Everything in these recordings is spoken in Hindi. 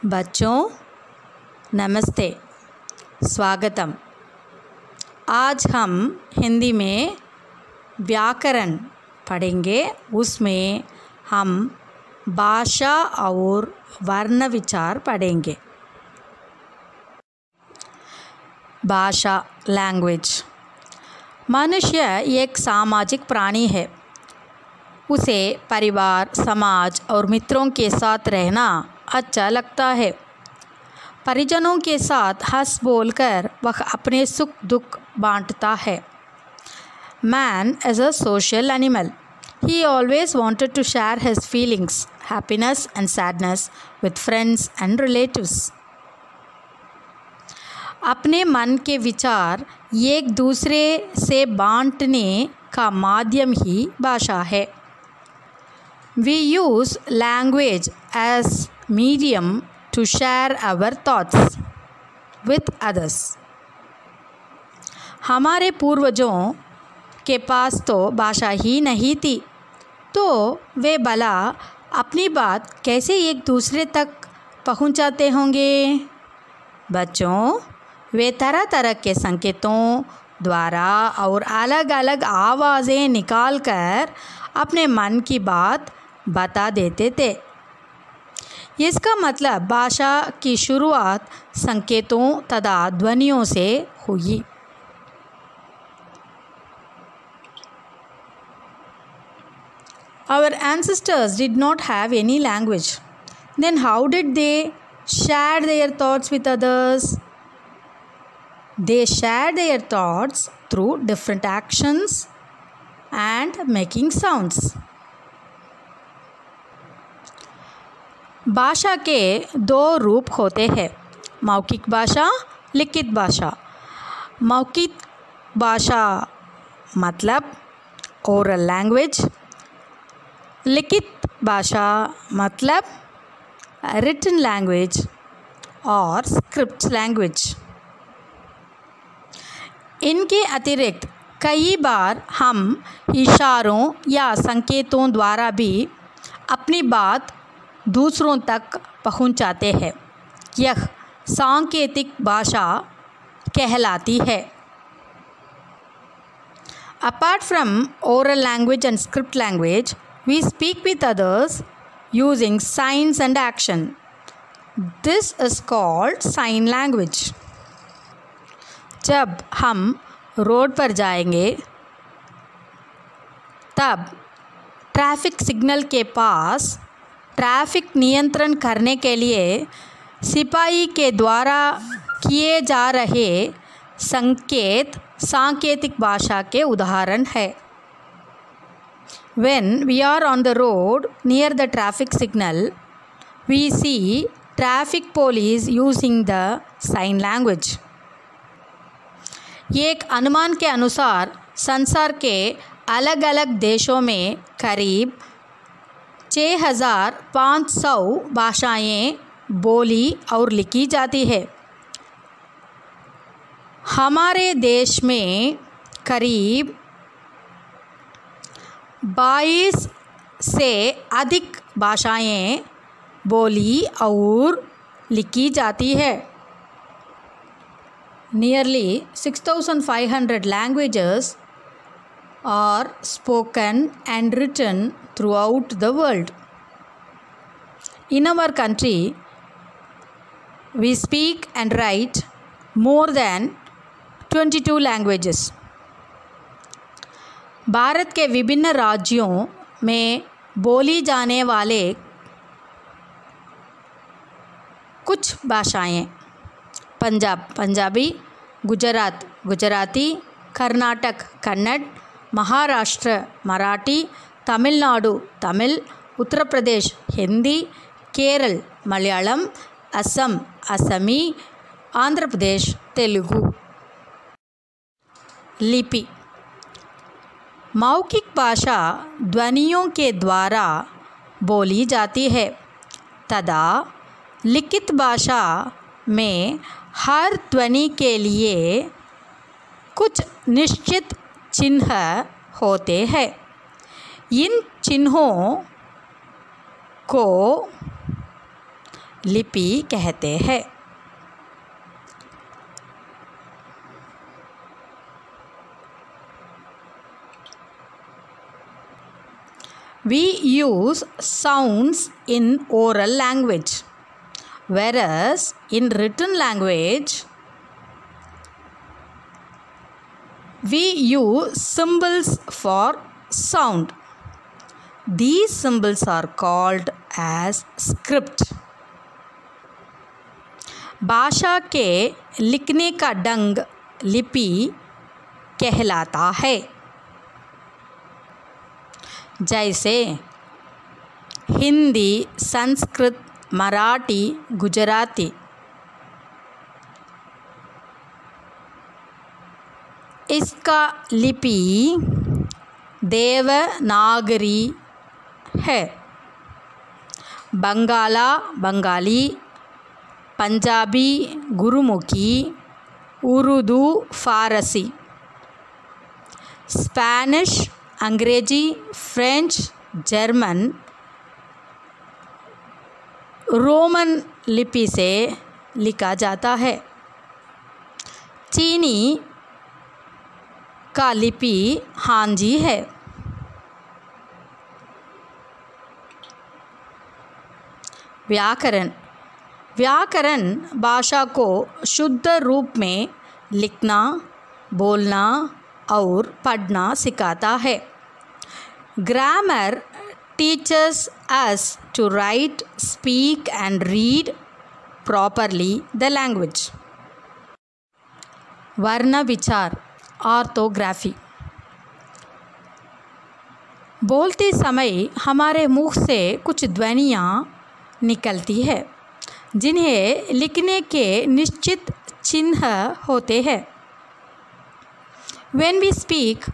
बच्चों नमस्ते, स्वागतम। आज हम हिंदी में व्याकरण पढ़ेंगे। उसमें हम भाषा और वर्ण विचार पढ़ेंगे। भाषा, लैंग्वेज। मनुष्य एक सामाजिक प्राणी है। उसे परिवार, समाज और मित्रों के साथ रहना अच्छा लगता है। परिजनों के साथ हंस बोलकर वह अपने सुख दुख बांटता है। Man is a social animal. He always wanted to share his feelings, happiness and sadness with friends and relatives. अपने मन के विचार एक दूसरे से बांटने का माध्यम ही भाषा है। We use language as medium to share our thoughts with others. हमारे पूर्वजों के पास तो भाषा ही नहीं थी, तो वे भला अपनी बात कैसे एक दूसरे तक पहुंचाते होंगे। बच्चों, वे तरह तरह के संकेतों द्वारा और अलग अलग आवाज़ें निकालकर अपने मन की बात बता देते थे। इसका मतलब भाषा की शुरुआत संकेतों तथा ध्वनियों से हुई। Our ancestors did not have any language. Then how did they share their thoughts with others? They shared their thoughts through different actions and making sounds. भाषा के दो रूप होते हैं, मौखिक भाषा, लिखित भाषा। मौखिक भाषा मतलब ओरल लैंग्वेज, लिखित भाषा मतलब रिटन लैंग्वेज और स्क्रिप्ट लैंग्वेज। इनके अतिरिक्त कई बार हम इशारों या संकेतों द्वारा भी अपनी बात दूसरों तक पहुंचाते हैं। यह सांकेतिक भाषा कहलाती है। Apart from oral language and script language, we speak with others using signs and action. This is called sign language. जब हम रोड पर जाएंगे तब ट्रैफिक सिग्नल के पास ट्रैफिक नियंत्रण करने के लिए सिपाही के द्वारा किए जा रहे संकेत सांकेतिक भाषा के उदाहरण है। When we are on the road near the traffic signal, we see traffic police using the sign language. एक अनुमान के अनुसार संसार के अलग अलग देशों में करीब 6500 भाषाएं बोली और लिखी जाती है। हमारे देश में करीब 22 से अधिक भाषाएं बोली और लिखी जाती है। Nearly 6,500 languages are spoken and written throughout the world. In our country, we speak and write more than 22 languages. Bharat के विभिन्न राज्यों में बोली जाने वाले कुछ भाषाएं पंजाब पंजाबी, गुजरात गुजराती, कर्नाटक कन्नड़, महाराष्ट्र मराठी, तमिलनाडु तमिल, उत्तर प्रदेश हिंदी, केरल मलयालम, असम असमी, आंध्र प्रदेश तेलुगु। लिपि। मौखिक भाषा ध्वनियों के द्वारा बोली जाती है तथा लिखित भाषा में हर ध्वनि के लिए कुछ निश्चित चिन्ह होते हैं। इन चिन्हों को लिपि कहते हैं। We use sounds in oral language, whereas in written language we use symbols for sound. These symbols are called as script. भाषा के लिखने का ढंग लिपि कहलाता है। जैसे हिंदी, संस्कृत, मराठी, गुजराती। इसका लिपि देवनागरी है। बंगाला बंगाली, पंजाबी गुरुमुखी, उर्दू फारसी, स्पेनिश अंग्रेजी, फ्रेंच, जर्मन रोमन लिपि से लिखा जाता है। चीनी का लिपि हांजी है। व्याकरण व्याकरण भाषा को शुद्ध रूप में लिखना, बोलना और पढ़ना सिखाता है। Grammar teaches us to write, speak and read properly the language. वर्ण विचार ऑर्थोग्राफी। बोलते समय हमारे मुख से कुछ ध्वनियाँ निकलती है जिन्हें लिखने के निश्चित चिन्ह होते हैं। When we speak,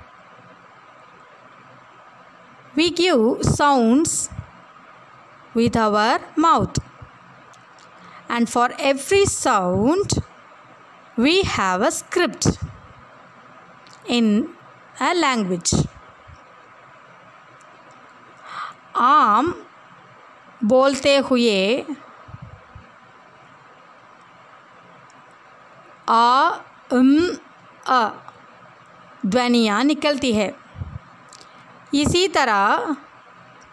we give sounds with our mouth, and for every sound we have a script in a language. आम बोलते हुए आ अ ध्वनियाँ निकलती है। इसी तरह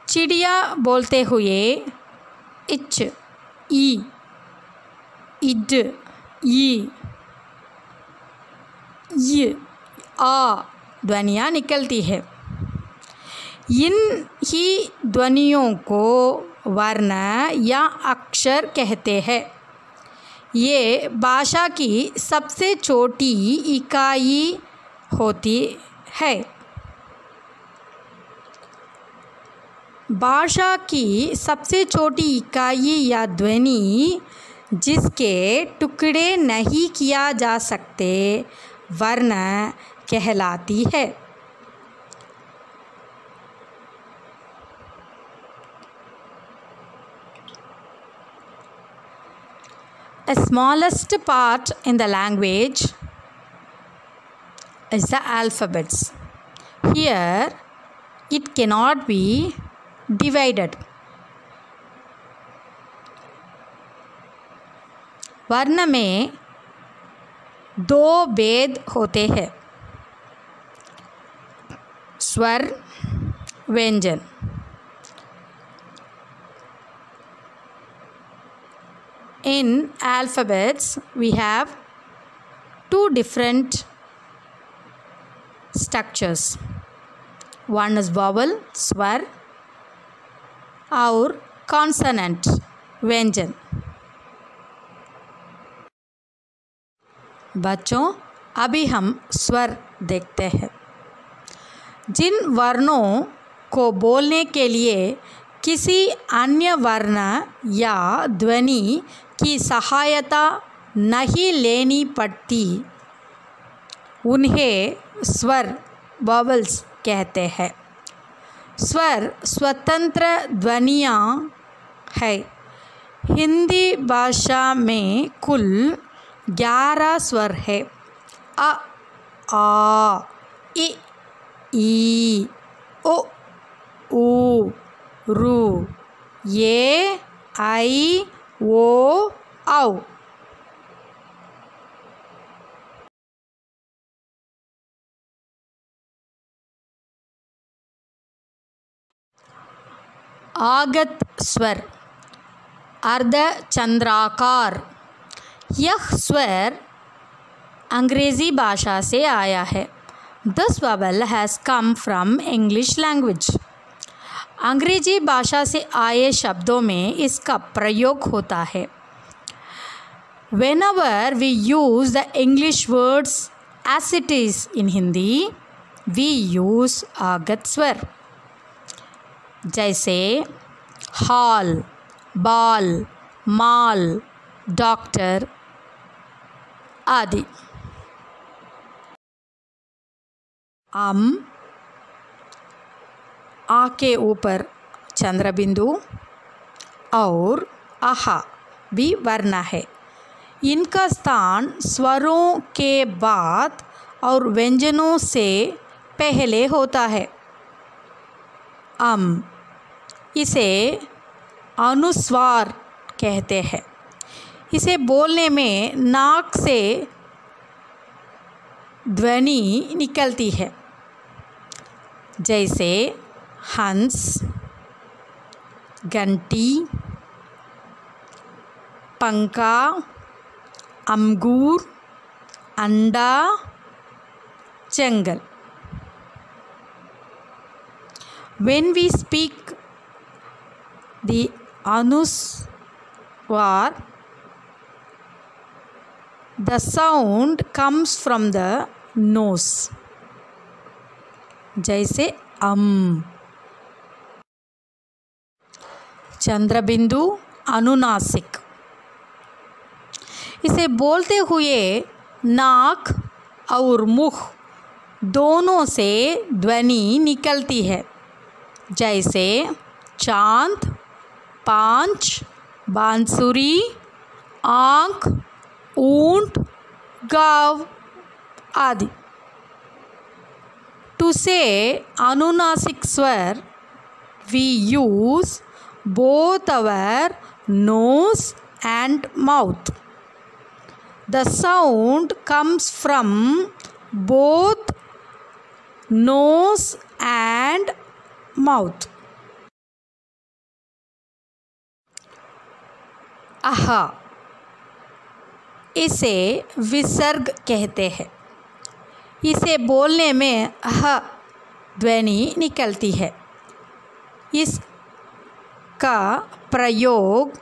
चिड़िया बोलते हुए इच, ई, इड, ई, य, आ ध्वनियाँ निकलती है। इन ही ध्वनियों को वर्ण या अक्षर कहते हैं। ये भाषा की सबसे छोटी इकाई होती है। भाषा की सबसे छोटी इकाई या ध्वनि जिसके टुकड़े नहीं किया जा सकते वर्ण कहलाती है। The smallest part in the language is the alphabets. Here it cannot be divided. वर्ण में दो भेद होते हैं, स्वर, व्यंजन। In alphabets we have two different structures. One is vowel, स्वर, और consonant, व्यंजन। बच्चों, अभी हम स्वर देखते हैं। जिन वर्णों को बोलने के लिए किसी अन्य वर्ण या ध्वनि की सहायता नहीं लेनी पड़ती उन्हें स्वर, वॉवल्स कहते हैं। स्वर स्वतंत्र ध्वनियाँ है। हिंदी भाषा में कुल 11 स्वर है। अ, आ, इ, ई, ओ, रू, ये आई ओ औ। आगत स्वर अर्धचंद्राकार। यह स्वर अंग्रेज़ी भाषा से आया है। This vowel has come from English language. अंग्रेजी भाषा से आए शब्दों में इसका प्रयोग होता है। Whenever we use the English words as it is in Hindi, we use आगत स्वर। जैसे हॉल, बॉल, मॉल, डॉक्टर आदि। आ के ऊपर चंद्र बिंदु और आहा भी वर्ण है। इनका स्थान स्वरों के बाद और व्यंजनों से पहले होता है। इसे अनुस्वार कहते हैं। इसे बोलने में नाक से ध्वनि निकलती है। जैसे हंस, घंटी, पंखा, अंगूर, अंडा, जंगल। When we speak the anuswar, the sound comes from the nose. जैसे चंद्रबिंदु अनुनासिक। इसे बोलते हुए नाक और मुख दोनों से ध्वनि निकलती है। जैसे चांद, पांच, बांसुरी, आँख, ऊंट, गाव आदि। To say anunasik swar, we use both our nose and mouth. The sound comes from both nose and mouth. आहा, इसे विसर्ग कहते हैं। इसे बोलने में ह ध्वनि निकलती है। इसका प्रयोग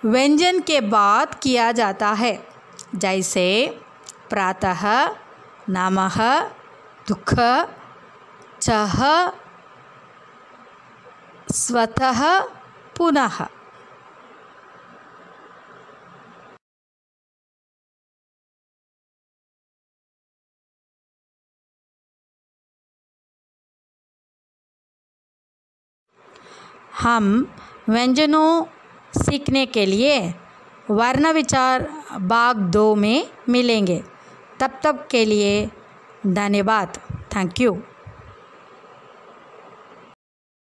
व्यंजन के बाद किया जाता है। जैसे प्रातः, नमः, दुःख, चः, स्वतः, पुनः। हम व्यंजनों सीखने के लिए वर्ण विचार भाग 2 में मिलेंगे। तब तक के लिए धन्यवाद। Thank you.